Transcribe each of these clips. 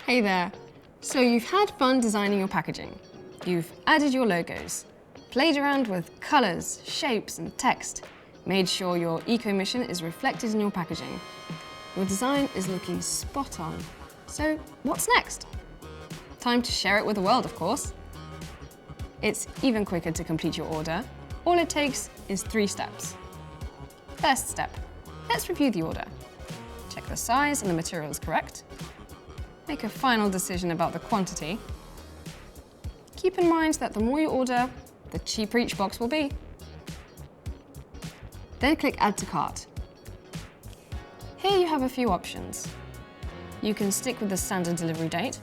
Hey there. So you've had fun designing your packaging. You've added your logos, played around with colors, shapes and text, made sure your eco-mission is reflected in your packaging. Your design is looking spot on. So what's next? Time to share it with the world, of course. It's even quicker to complete your order. All it takes is 3 steps. First step, let's review the order. Check the size and the material is correct. Make a final decision about the quantity. Keep in mind that the more you order, the cheaper each box will be. Then click Add to Cart. Here you have a few options. You can stick with the standard delivery date,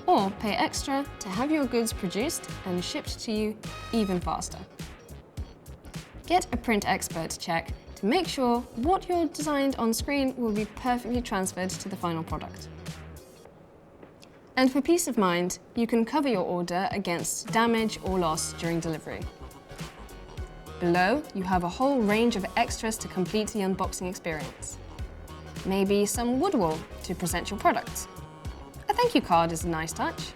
or pay extra to have your goods produced and shipped to you even faster. Get a print expert check to make sure what you're designed on screen will be perfectly transferred to the final product. And for peace of mind, you can cover your order against damage or loss during delivery. Below, you have a whole range of extras to complete the unboxing experience. Maybe some wood wool to present your products. A thank you card is a nice touch,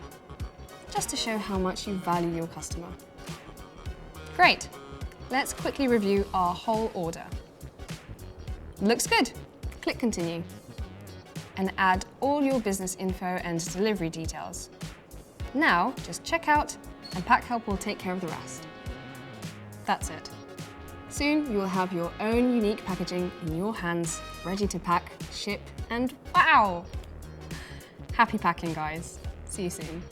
just to show how much you value your customer. Great, let's quickly review our whole order. Looks good, click Continue. And add all your business info and delivery details. Now, just check out and Packhelp will take care of the rest. That's it. Soon, you will have your own unique packaging in your hands, ready to pack, ship, and wow! Happy packing, guys. See you soon.